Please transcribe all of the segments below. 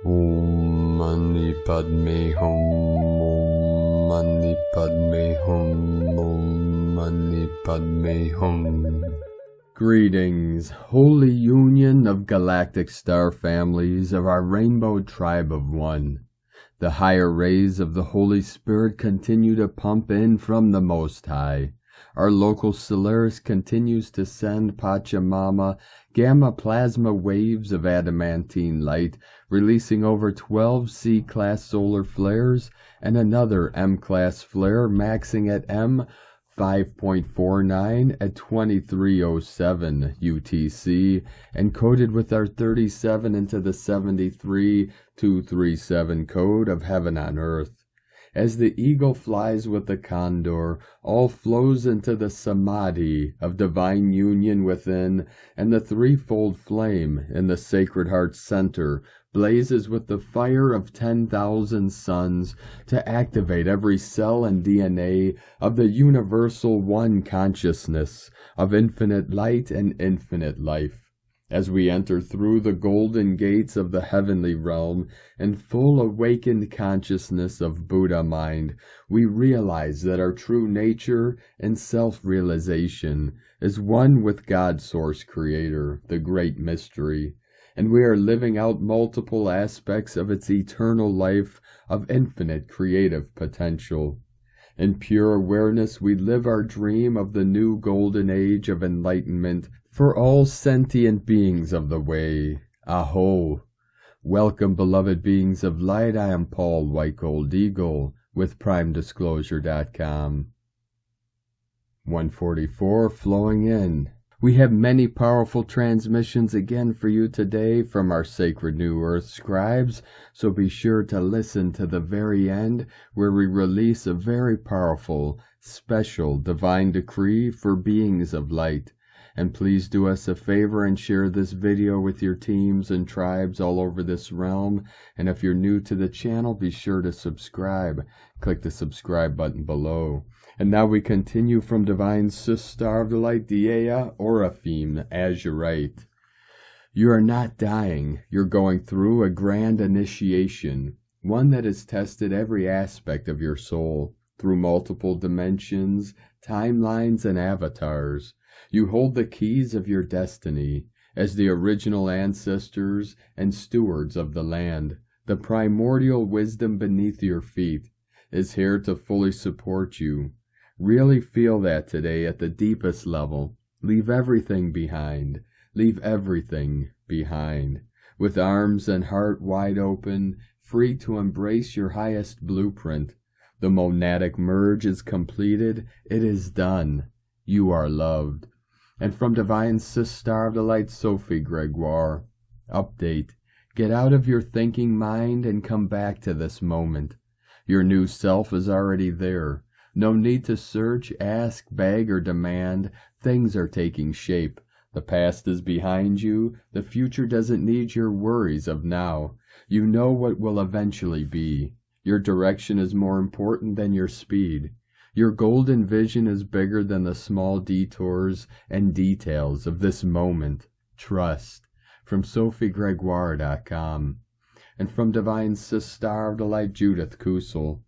Om Mani Padme Hum, Om Mani Padme Hum, Om Mani Padme Hum. Greetings, holy union of galactic star families of our rainbow tribe of one. The higher rays of the Holy Spirit continue to pump in from the Most High. Our local Solaris continues to send Pachamama gamma plasma waves of adamantine light, releasing over 12 C-class solar flares and another M-class flare maxing at M 5.49 at 2307 UTC, encoded with our 37 into the 73237 code of heaven on earth. As the eagle flies with the condor, all flows into the samadhi of divine union within, and the threefold flame in the Sacred Heart center blazes with the fire of 10,000 suns to activate every cell and DNA of the universal one consciousness of infinite light and infinite life. As we enter through the golden gates of the heavenly realm in full awakened consciousness of Buddha mind, we realize that our true nature and self-realization is one with God Source Creator, the great mystery, and we are living out multiple aspects of its eternal life of infinite creative potential. In pure awareness, we live our dream of the new golden age of enlightenment for all sentient beings of the way. Aho! Welcome, beloved beings of light. I am Paul White Gold Eagle with PrimeDisclosure.com. 144 flowing in. We have many powerful transmissions again for you today from our sacred New Earth scribes, so be sure to listen to the very end where we release a very powerful, special divine decree for beings of light. And please do us a favor and share this video with your teams and tribes all over this realm. And if you're new to the channel, be sure to subscribe. Click the subscribe button below. And now we continue from Divine Star of the Light, Dea Oraphim, Azurite. You are not dying. You're going through a grand initiation, one that has tested every aspect of your soul through multiple dimensions, timelines, and avatars. You hold the keys of your destiny as the original ancestors and stewards of the land. The primordial wisdom beneath your feet is here to fully support you. Really feel that today at the deepest level. Leave everything behind. Leave everything behind. With arms and heart wide open, free to embrace your highest blueprint. The monadic merge is completed. It is done. You are loved. And from Divine Star of the Light, Sophie Gregoire. Update. Get out of your thinking mind and come back to this moment. Your new self is already there. No need to search, ask, beg, or demand. Things are taking shape. The past is behind you. The future doesn't need your worries of now. You know what will eventually be. Your direction is more important than your speed. Your golden vision is bigger than the small detours and details of this moment. Trust. From SophieGregoire.com. And from Divine Star of the Light, Judith Kusel.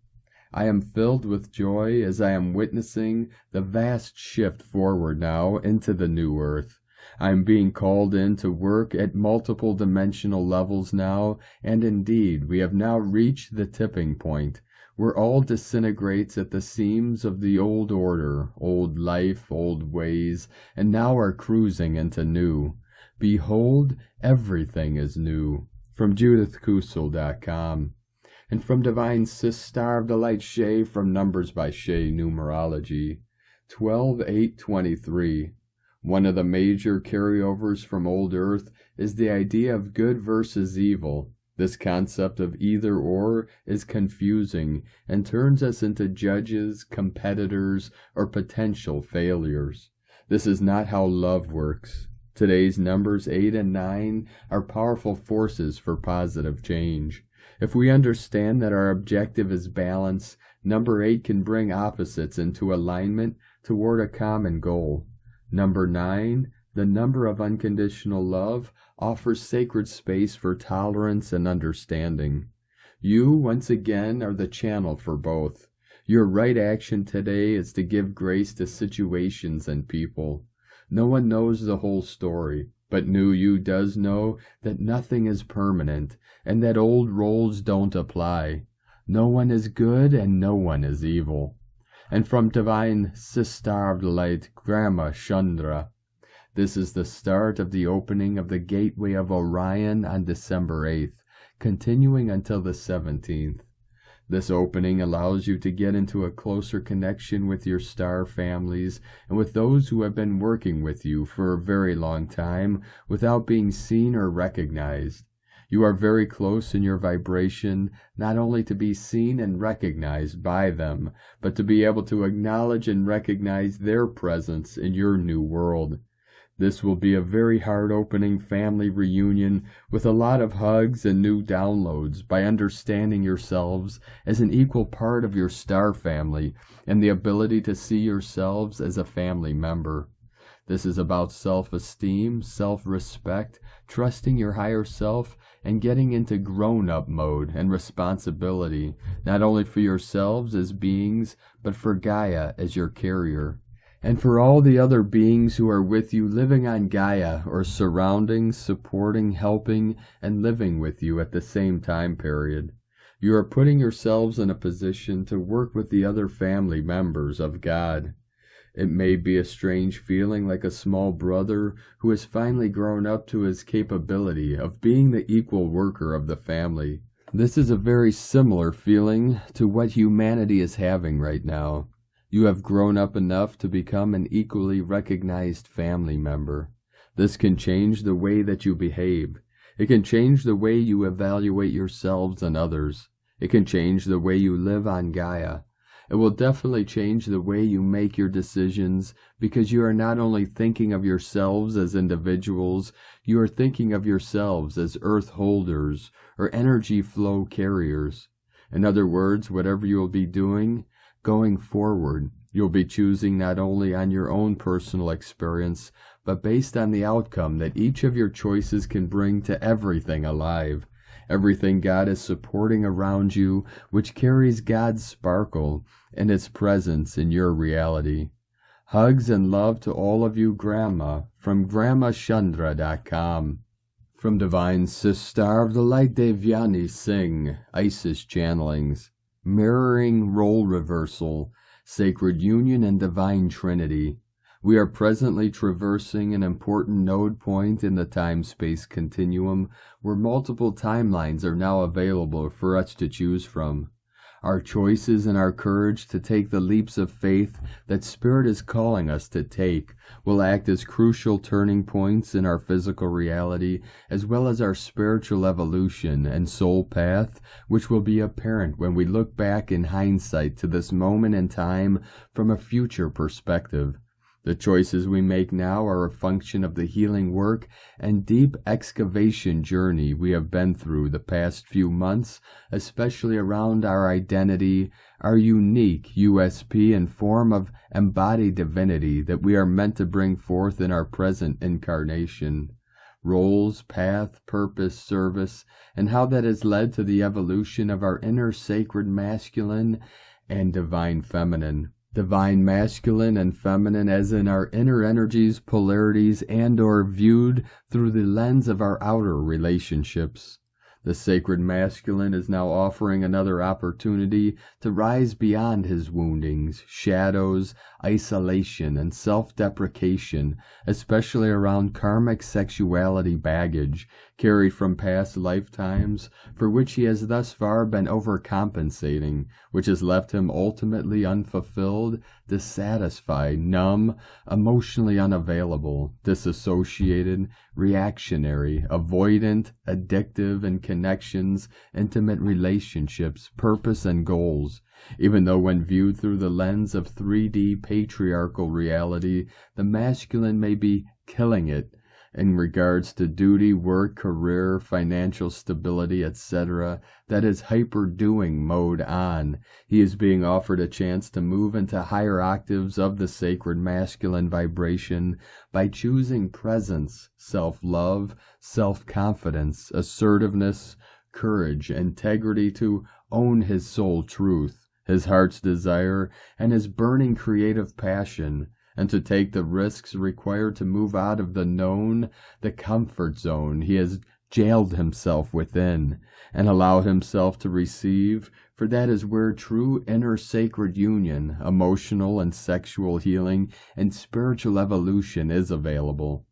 I am filled with joy as I am witnessing the vast shift forward now into the new earth. I am being called in to work at multiple dimensional levels now, and indeed we have now reached the tipping point where all disintegrates at the seams of the old order, old life, old ways, and now are cruising into new. Behold, everything is new. From JudithKusel.com. And from Divine Star of the Light, Shay, from Numbers by Shay Numerology. 12-8-23. One of the major carryovers from old Earth is the idea of good versus evil. This concept of either or is confusing and turns us into judges, competitors, or potential failures. This is not how love works. Today's numbers 8 and 9 are powerful forces for positive change. If we understand that our objective is balance, number 8 can bring opposites into alignment toward a common goal. Number 9, The number of unconditional love offers sacred space for tolerance and understanding. You, once again, are the channel for both. Your right action today is to give grace to situations and people. No one knows the whole story, but new you does know that nothing is permanent and that old roles don't apply. No one is good and no one is evil. And from divine Sister Light, Grandma Chandra, this is the start of the opening of the gateway of Orion on December 8th, continuing until the 17th. This opening allows you to get into a closer connection with your star families and with those who have been working with you for a very long time without being seen or recognized. You are very close in your vibration, not only to be seen and recognized by them, but to be able to acknowledge and recognize their presence in your new world. This will be a very heart-opening family reunion with a lot of hugs and new downloads by understanding yourselves as an equal part of your star family and the ability to see yourselves as a family member. This is about self-esteem, self-respect, trusting your higher self, and getting into grown-up mode and responsibility, not only for yourselves as beings, but for Gaia as your carrier. And for all the other beings who are with you living on Gaia or surrounding, supporting, helping, and living with you at the same time period. You are putting yourselves in a position to work with the other family members of God. It may be a strange feeling like a small brother who has finally grown up to his capability of being the equal worker of the family. This is a very similar feeling to what humanity is having right now. You have grown up enough to become an equally recognized family member. This can change the way that you behave. It can change the way you evaluate yourselves and others. It can change the way you live on Gaia. It will definitely change the way you make your decisions because you are not only thinking of yourselves as individuals, you are thinking of yourselves as earth holders or energy flow carriers. In other words, whatever you will be doing, going forward, you'll be choosing not only on your own personal experience, but based on the outcome that each of your choices can bring to everything alive, everything God is supporting around you, which carries God's sparkle and its presence in your reality. Hugs and love to all of you, Grandma, from GrandmaChandra.com. From Divine Sister of the Light Devyani Singh, Isis Channelings. Mirroring Role Reversal, Sacred Union and Divine Trinity. We are presently traversing an important node point in the time-space continuum where multiple timelines are now available for us to choose from. Our choices and our courage to take the leaps of faith that Spirit is calling us to take will act as crucial turning points in our physical reality as well as our spiritual evolution and soul path, which will be apparent when we look back in hindsight to this moment in time from a future perspective. The choices we make now are a function of the healing work and deep excavation journey we have been through the past few months, especially around our identity, our unique USP and form of embodied divinity that we are meant to bring forth in our present incarnation. Roles, path, purpose, service, and how that has led to the evolution of our inner sacred masculine and divine feminine. Divine masculine and feminine as in our inner energies, polarities, and or viewed through the lens of our outer relationships. The sacred masculine is now offering another opportunity to rise beyond his woundings, shadows, isolation, and self-deprecation, especially around karmic sexuality baggage carried from past lifetimes, for which he has thus far been overcompensating, which has left him ultimately unfulfilled, dissatisfied, numb, emotionally unavailable, disassociated, reactionary, avoidant, addictive in connections, intimate relationships, purpose, and goals. Even though when viewed through the lens of 3D patriarchal reality, the masculine may be killing it in regards to duty, work, career, financial stability, etc., that is hyper-doing mode on. He is being offered a chance to move into higher octaves of the sacred masculine vibration by choosing presence, self-love, self-confidence, assertiveness, courage, integrity to own his soul truth, his heart's desire, and his burning creative passion, and to take the risks required to move out of the known, the comfort zone he has jailed himself within, and allow himself to receive, for that is where true inner sacred union, emotional and sexual healing, and spiritual evolution is available.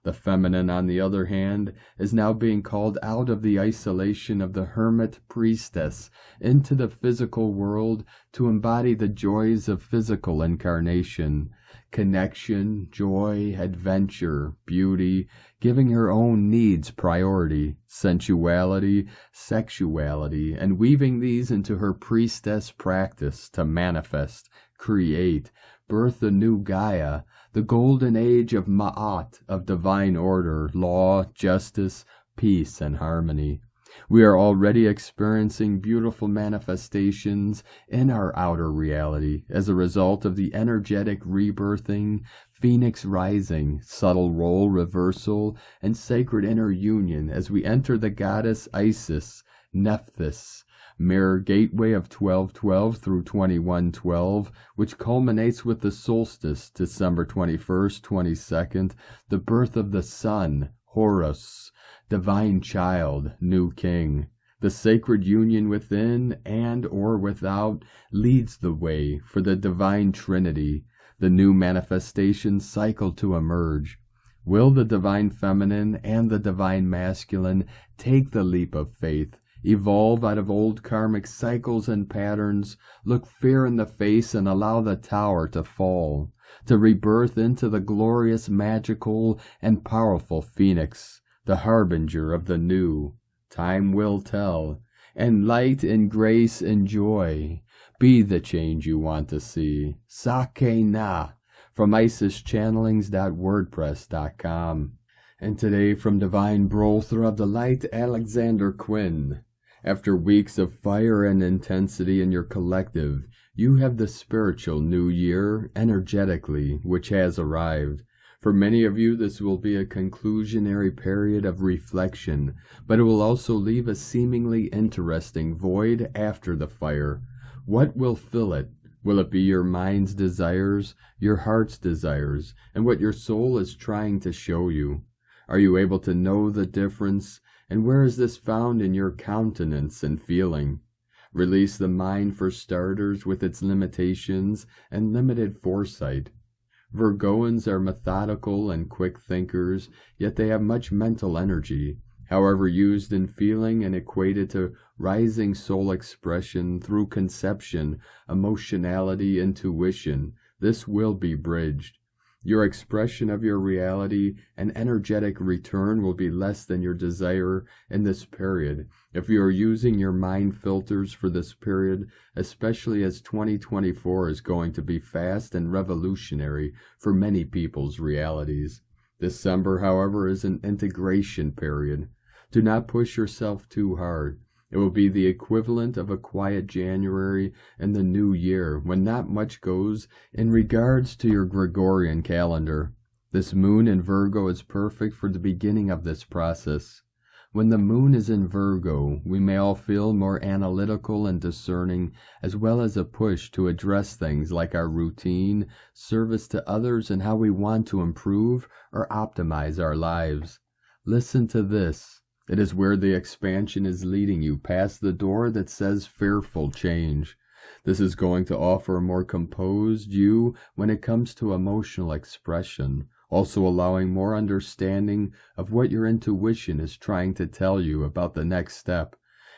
The feminine, on the other hand, is now being called out of the isolation of the hermit priestess into the physical world to embody the joys of physical incarnation, connection, joy, adventure, beauty, giving her own needs priority, sensuality, sexuality, and weaving these into her priestess practice to manifest, create, birth a new Gaia, the golden age of Ma'at, of divine order, law, justice, peace, and harmony. We are already experiencing beautiful manifestations in our outer reality as a result of the energetic rebirthing, phoenix rising, subtle role reversal, and sacred inner union as we enter the goddess Isis, Nephthys, mirror gateway of 1212 through 2112, which culminates with the solstice, December 21st, 22nd, the birth of the sun, Horus, divine child, new king. The sacred union within and or without leads the way for the divine trinity, the new manifestation cycle to emerge. Will the divine feminine and the divine masculine take the leap of faith, evolve out of old karmic cycles and patterns, look fear in the face and allow the tower to fall, to rebirth into the glorious, magical, and powerful phoenix, the harbinger of the new? Time will tell, and light and grace and joy be the change you want to see. Sake na, from IsisChannelings.wordpress.com. And today from Divine Brother of the Light, Alexander Quinn. After weeks of fire and intensity in your collective, you have the spiritual new year, energetically, which has arrived. For many of you, this will be a conclusionary period of reflection, but it will also leave a seemingly interesting void after the fire. What will fill it? Will it be your mind's desires, your heart's desires, and what your soul is trying to show you? Are you able to know the difference? And where is this found in your countenance and feeling? Release the mind for starters with its limitations and limited foresight. Virgoans are methodical and quick thinkers, yet they have much mental energy. However, used in feeling and equated to rising soul expression through conception, emotionality, intuition, this will be bridged. Your expression of your reality and energetic return will be less than your desire in this period. If you are using your mind filters for this period, especially as 2024 is going to be fast and revolutionary for many people's realities. December, however, is an integration period. Do not push yourself too hard. It will be the equivalent of a quiet January in the new year, when not much goes in regards to your Gregorian calendar. This moon in Virgo is perfect for the beginning of this process. When the moon is in Virgo, we may all feel more analytical and discerning, as well as a push to address things like our routine, service to others, and how we want to improve or optimize our lives. Listen to this. It is where the expansion is leading you past the door that says fearful change. This is going to offer a more composed you when it comes to emotional expression, also allowing more understanding of what your intuition is trying to tell you about the next step.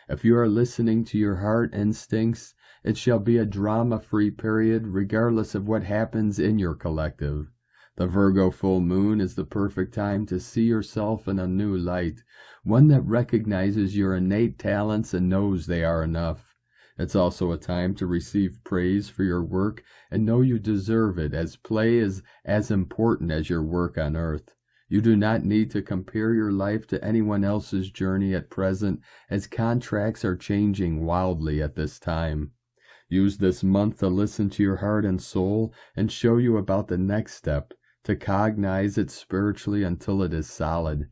If you are listening to your heart instincts, it shall be a drama-free period regardless of what happens in your collective. The Virgo full moon is the perfect time to see yourself in a new light, one that recognizes your innate talents and knows they are enough. It's also a time to receive praise for your work and know you deserve it, as play is as important as your work on earth. You do not need to compare your life to anyone else's journey at present, as contracts are changing wildly at this time. Use this month to listen to your heart and soul and show you about the next step, to cognize it spiritually until it is solid.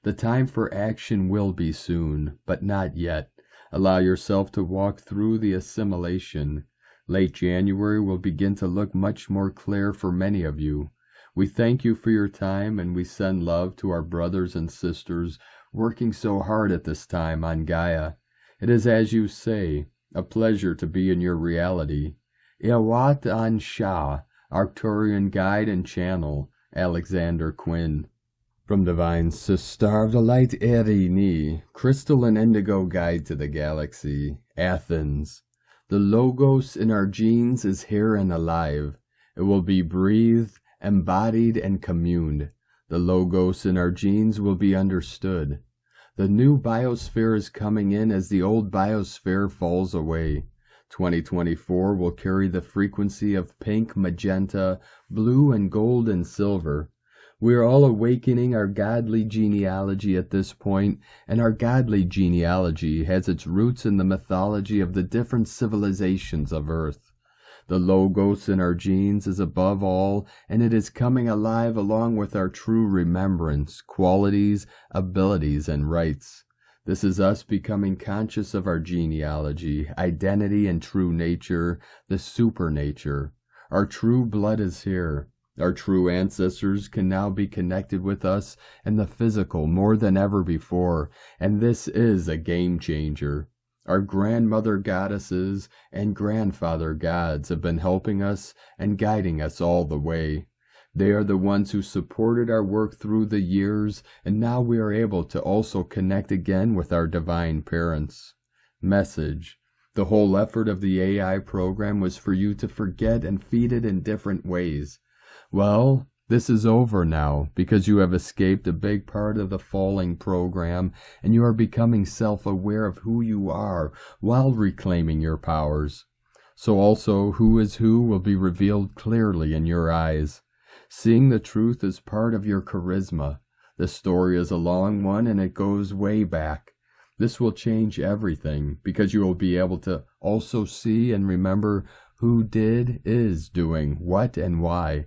The time for action will be soon, but not yet. Allow yourself to walk through the assimilation. Late January will begin to look much more clear for many of you. We thank you for your time, and we send love to our brothers and sisters working so hard at this time on Gaia. It is as you say, a pleasure to be in your reality. Iawat An Shah, Arcturian Guide and Channel, Alexander Quinn. From Divine Sister of the Light Erini, Crystal and Indigo Guide to the Galaxy, Athens. The Logos in our genes is here and alive. It will be breathed, embodied, and communed. The Logos in our genes will be understood. The new biosphere is coming in as the old biosphere falls away. 2024 will carry the frequency of pink, magenta, blue, and gold and silver. We are all awakening our godly genealogy at this point, and our godly genealogy has its roots in the mythology of the different civilizations of Earth. The Logos in our genes is above all, and it is coming alive along with our true remembrance, qualities, abilities, and rights. This is us becoming conscious of our genealogy, identity, and true nature, the supernature. Our true blood is here. Our true ancestors can now be connected with us and the physical more than ever before, and this is a game changer. Our grandmother goddesses and grandfather gods have been helping us and guiding us all the way. They are the ones who supported our work through the years, and now we are able to also connect again with our divine parents. Message: the whole effort of the AI program was for you to forget and feed it in different ways. Well, this is over now, because you have escaped a big part of the falling program, and you are becoming self-aware of who you are while reclaiming your powers. So also, who is who will be revealed clearly in your eyes. Seeing the truth is part of your charisma. The story is a long one, and it goes way back. This will change everything, because you will be able to also see and remember who is doing what and why.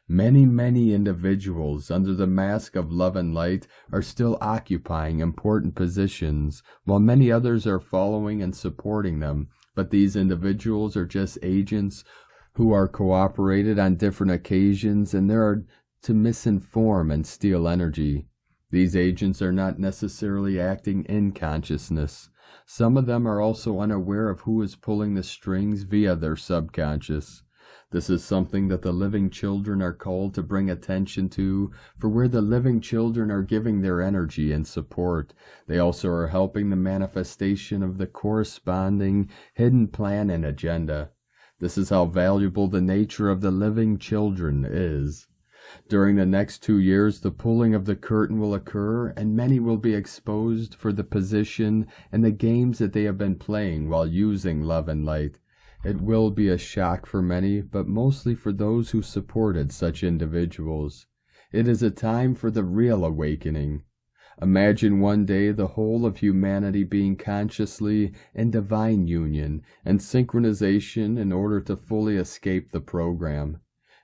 Many individuals under the mask of love and light are still occupying important positions, while many others are following and supporting them. But these individuals are just agents who are cooperated on different occasions, and there are to misinform and steal energy. These agents are not necessarily acting in consciousness. Some of them are also unaware of who is pulling the strings via their subconscious. This is something that the living children are called to bring attention to, for where the living children are giving their energy and support, they also are helping the manifestation of the corresponding hidden plan and agenda. This is how valuable the nature of the living children is. During the next 2 years, the pulling of the curtain will occur, and many will be exposed for the position and the games that they have been playing while using love and light. It will be a shock for many, but mostly for those who supported such individuals. It is a time for the real awakening. Imagine one day the whole of humanity being consciously in divine union and synchronization in order to fully escape the program.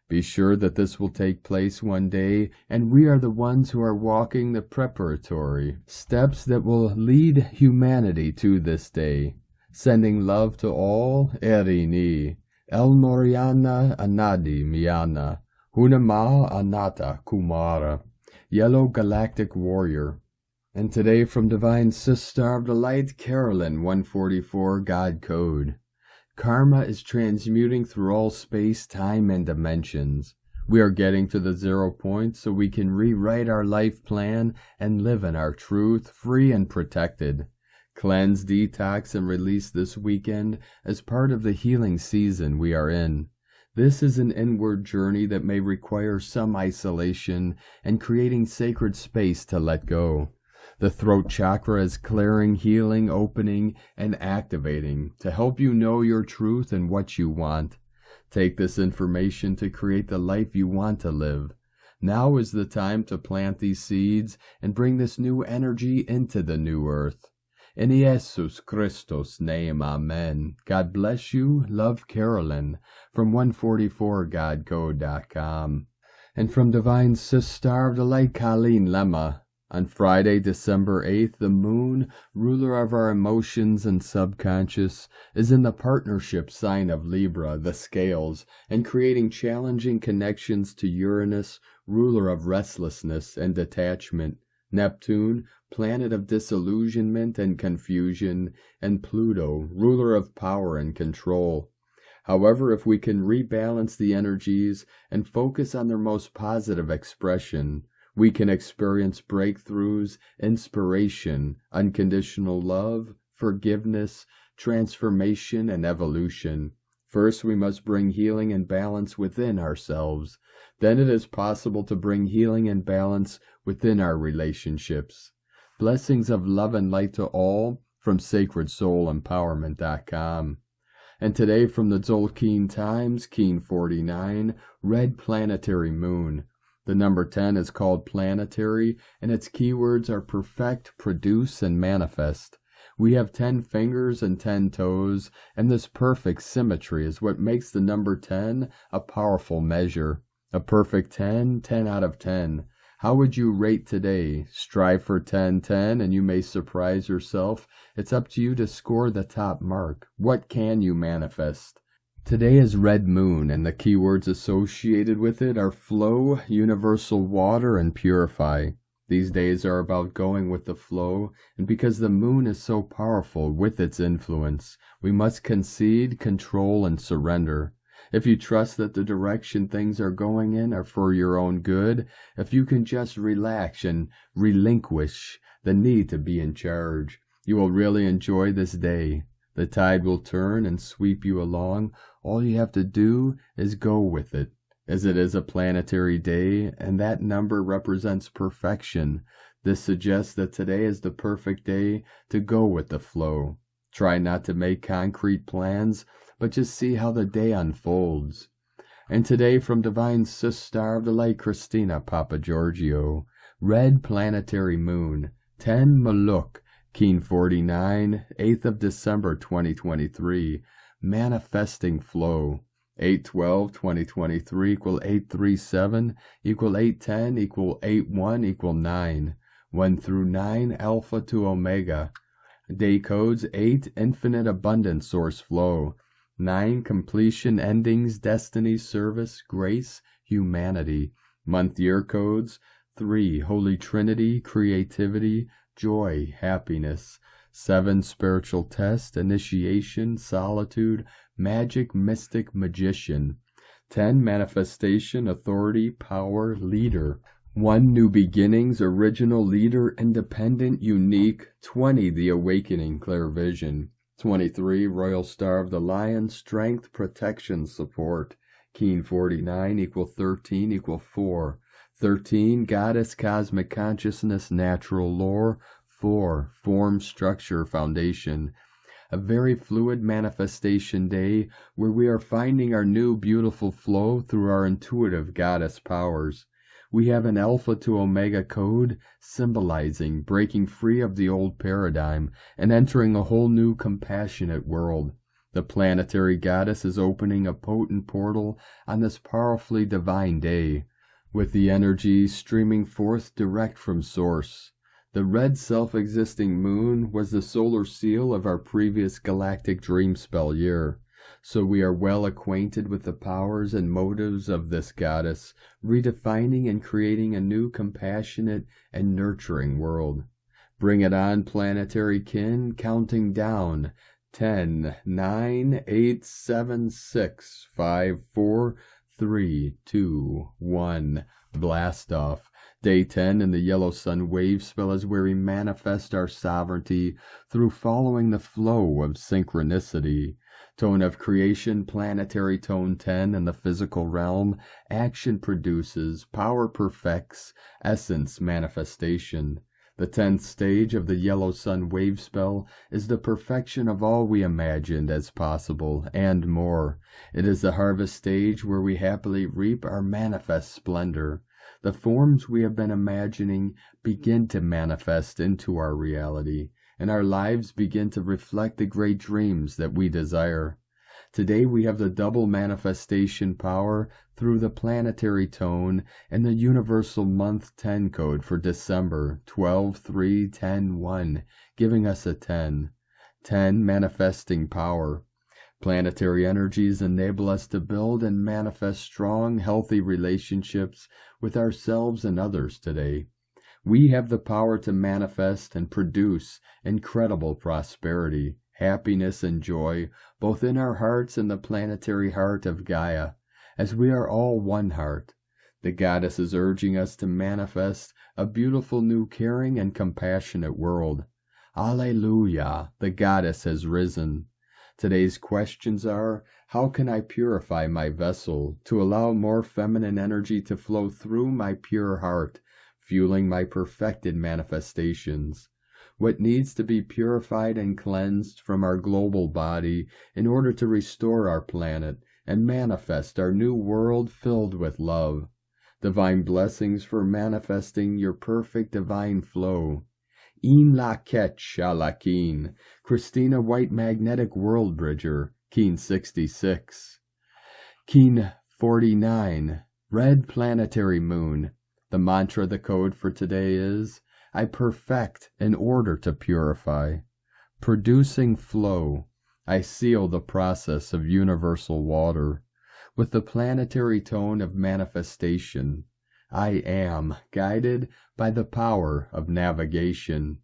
Be sure that this will take place one day, and we are the ones who are walking the preparatory steps that will lead humanity to this day. Sending love to all, Erini, El Moriana Anadi Miana, Hunama Anata Kumara, Yellow Galactic Warrior. And today from Divine Sister of the Light, Carolyn 144 God Code. Karma is transmuting through all space, time, and dimensions. We are getting to the 0 point so we can rewrite our life plan and live in our truth, free and protected. Cleanse, detox, and release this weekend as part of the healing season we are in. This is an inward journey that may require some isolation and creating sacred space to let go. The throat chakra is clearing, healing, opening, and activating to help you know your truth and what you want. Take this information to create the life you want to live. Now is the time to plant these seeds and bring this new energy into the new earth. In Jesus Christos' name, amen. God bless you. Love, Carolyn. From 144godcode.com. And from Divine Sister of the Light, Colleen Lemma. On Friday, December 8th, the moon, ruler of our emotions and subconscious, is in the partnership sign of Libra, the scales, and creating challenging connections to Uranus, ruler of restlessness and detachment, Neptune, planet of disillusionment and confusion, and Pluto, ruler of power and control. However, if we can rebalance the energies and focus on their most positive expression, we can experience breakthroughs, inspiration, unconditional love, forgiveness, transformation, and evolution. First, we must bring healing and balance within ourselves. Then it is possible to bring healing and balance within our relationships. Blessings of love and light to all from SacredSoulEmpowerment.com. And today from the Tzolk'in Times, Keen 49, Red Planetary Moon. The number 10 is called planetary, and its keywords are perfect, produce, and manifest. We have 10 fingers and 10 toes, and this perfect symmetry is what makes the number 10 a powerful measure. A perfect 10, 10 out of 10. How would you rate today? Strive for 10-10, and you may surprise yourself. It's up to you to score the top mark. What can you manifest? Today is Red Moon, and the keywords associated with it are flow, universal water, and purify. These days are about going with the flow, and because the moon is so powerful with its influence, we must concede, control, and surrender. If you trust that the direction things are going in are for your own good, if you can just relax and relinquish the need to be in charge, you will really enjoy this day. The tide will turn and sweep you along. All you have to do is go with it, as it is a planetary day, and that number represents perfection. This suggests that today is the perfect day to go with the flow. Try not to make concrete plans, but just see how the day unfolds. And today from Divine Sister of the Light, Christina Papa Giorgio, Red Planetary Moon, 10 Maluk, Keen 49, 8th of December 2023, Manifesting Flow, 8/12/2023 equal 837 equal 810 equal 81 equal 9, 1 through 9 Alpha to Omega. Day codes 8 Infinite Abundant Source Flow, 9 Completion Endings Destiny Service Grace Humanity. Month year codes 3 Holy Trinity Creativity Joy, Happiness. 7 Spiritual Test, Initiation, Solitude, Magic, Mystic, Magician. 10 Manifestation, Authority, Power, Leader. 1 New Beginnings, Original, Leader, Independent, Unique. 20 The Awakening, Clear Vision. 23 Royal Star of the Lion, Strength, Protection, Support. Keen 49 equal 13 equal 4. 13 Goddess, Cosmic Consciousness, Natural Lore. 4 Form, Structure, Foundation. A very fluid manifestation day where we are finding our new beautiful flow through our intuitive goddess powers. We have an Alpha to Omega code symbolizing breaking free of the old paradigm and entering a whole new compassionate world. The planetary goddess is opening a potent portal on this powerfully divine day, with the energy streaming forth direct from source. The red self-existing moon was the solar seal of our previous galactic dream spell year, so we are well acquainted with the powers and motives of this goddess, redefining and creating a new compassionate and nurturing world. Bring it on, planetary kin, counting down 10, 9, 8, 7, 6, 5, 4, 3, 2, 1. Blast off. Day 10 in the Yellow Sun Wave spell is where we manifest our sovereignty through following the flow of synchronicity. Tone of creation, planetary tone 10 in the physical realm. Action produces, power perfects, essence manifestation. The 10th stage of the Yellow Sun Wave spell is the perfection of all we imagined as possible, and more. It is the harvest stage where we happily reap our manifest splendor. The forms we have been imagining begin to manifest into our reality, and our lives begin to reflect the great dreams that we desire. Today we have the double manifestation power through the planetary tone and the universal month 10 code for December 12-3-10-1, giving us a 10. 10 manifesting power. Planetary energies enable us to build and manifest strong, healthy relationships with ourselves and others today. We have the power to manifest and produce incredible prosperity, happiness, and joy, both in our hearts and the planetary heart of Gaia, as we are all one heart. The goddess is urging us to manifest a beautiful, new, caring, and compassionate world. Alleluia, the goddess has risen. Today's questions are, how can I purify my vessel to allow more feminine energy to flow through my pure heart, fueling my perfected manifestations? What needs to be purified and cleansed from our global body in order to restore our planet and manifest our new world filled with love? Divine blessings for manifesting your perfect divine flow. In la ketch a la keen, Christina White Magnetic World Bridger, Keen 66. Keen 49, Red Planetary Moon. The mantra, the code for today is, I perfect in order to purify. Producing flow, I seal the process of universal water. With the planetary tone of manifestation, I am guided by the power of navigation.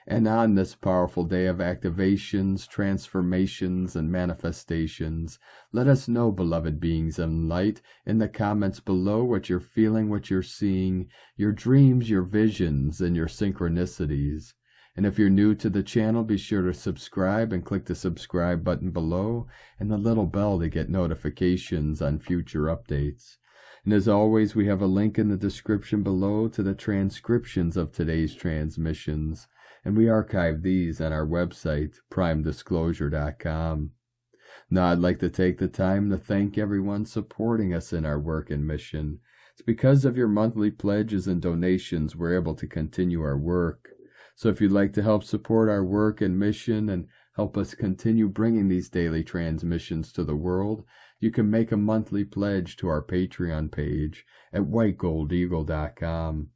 And on this powerful day of activations, transformations, and manifestations, let us know, beloved beings in light, in the comments below what you're feeling, what you're seeing, your dreams, your visions, and your synchronicities. And if you're new to the channel, be sure to subscribe and click the subscribe button below and the little bell to get notifications on future updates. And as always, we have a link in the description below to the transcriptions of today's transmissions, and we archive these on our website, primedisclosure.com. Now, I'd like to take the time to thank everyone supporting us in our work and mission. It's because of your monthly pledges and donations we're able to continue our work. So if you'd like to help support our work and mission and help us continue bringing these daily transmissions to the world, you can make a monthly pledge to our Patreon page at whitegoldeagle.com.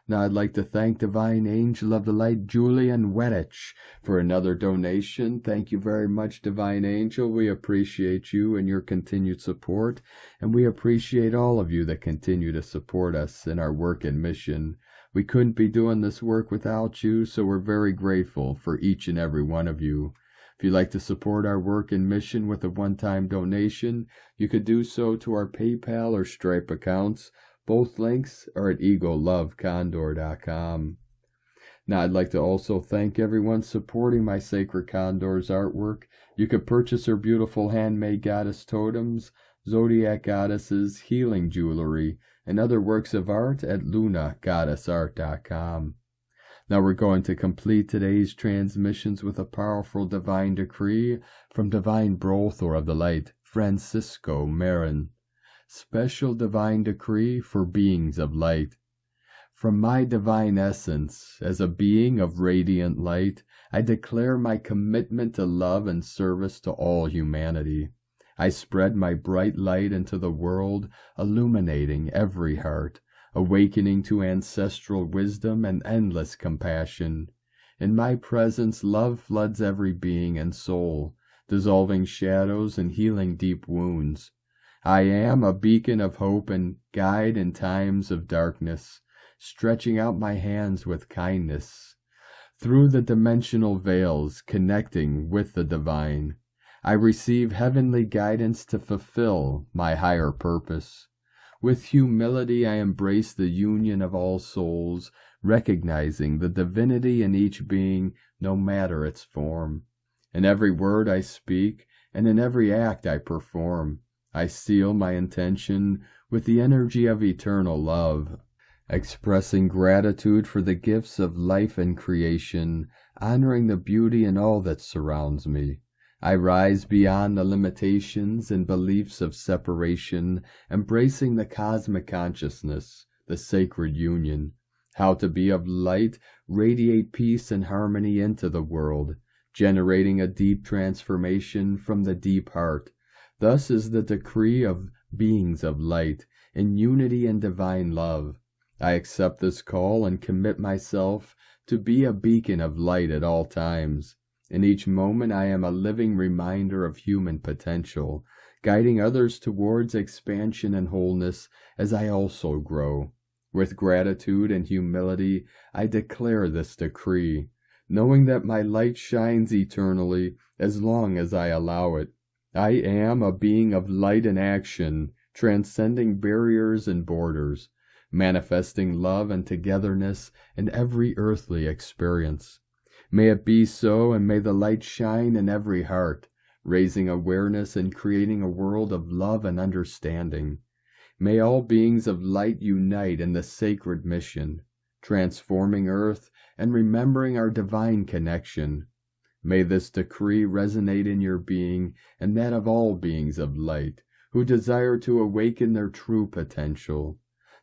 Now I'd like to thank Divine Angel of the Light Julian W for another donation. Thank you very much, Divine Angel. We appreciate you and your continued support, and we appreciate all of you that continue to support us in our work and mission. We couldn't be doing this work without you, so we're very grateful for each and every one of you. If you'd like to support our work and mission with a one-time donation, you could do so to our PayPal or Stripe accounts. Both links are at egolovecondor.com. Now, I'd like to also thank everyone supporting my Sacred Condor's artwork. You could purchase her beautiful handmade goddess totems, zodiac goddesses, healing jewelry, and other works of art at lunagoddessart.com. Now we're going to complete today's transmissions with a powerful divine decree from Divine Brothor of the Light, Francisco Marin. Special divine decree for beings of light. From my divine essence, as a being of radiant light, I declare my commitment to love and service to all humanity. I spread my bright light into the world, illuminating every heart, awakening to ancestral wisdom and endless compassion. In my presence, love floods every being and soul, dissolving shadows and healing deep wounds. I am a beacon of hope and guide in times of darkness, stretching out my hands with kindness. Through the dimensional veils, connecting with the divine, I receive heavenly guidance to fulfill my higher purpose. With humility, I embrace the union of all souls, recognizing the divinity in each being, no matter its form. In every word I speak, and in every act I perform, I seal my intention with the energy of eternal love, expressing gratitude for the gifts of life and creation, honoring the beauty in all that surrounds me. I rise beyond the limitations and beliefs of separation, embracing the cosmic consciousness, the sacred union. How to be of light, radiate peace and harmony into the world, generating a deep transformation from the deep heart. Thus is the decree of beings of light, in unity and divine love. I accept this call and commit myself to be a beacon of light at all times. In each moment I am a living reminder of human potential, guiding others towards expansion and wholeness as I also grow. With gratitude and humility I declare this decree, knowing that my light shines eternally as long as I allow it. I am a being of light and action, transcending barriers and borders, manifesting love and togetherness in every earthly experience. May it be so, and may the light shine in every heart, raising awareness and creating a world of love and understanding. May all beings of light unite in the sacred mission, transforming Earth and remembering our divine connection. May this decree resonate in your being and that of all beings of light who desire to awaken their true potential.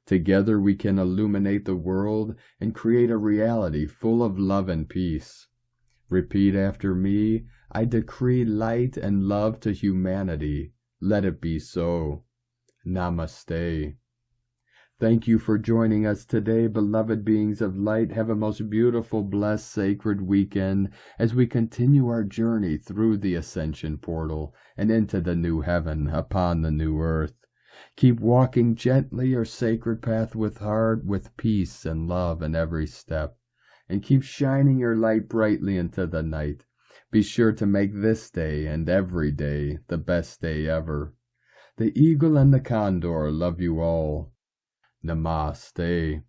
Together we can illuminate the world and create a reality full of love and peace. Repeat after me. I decree light and love to humanity. Let it be so. Namaste. Thank you for joining us today, beloved beings of light. Have a most beautiful, blessed, sacred weekend as we continue our journey through the ascension portal and into the new heaven upon the new earth. Keep walking gently your sacred path with heart, with peace and love in every step, and keep shining your light brightly into the night. Be sure to make this day and every day the best day ever. The eagle and the condor love you all. Namaste.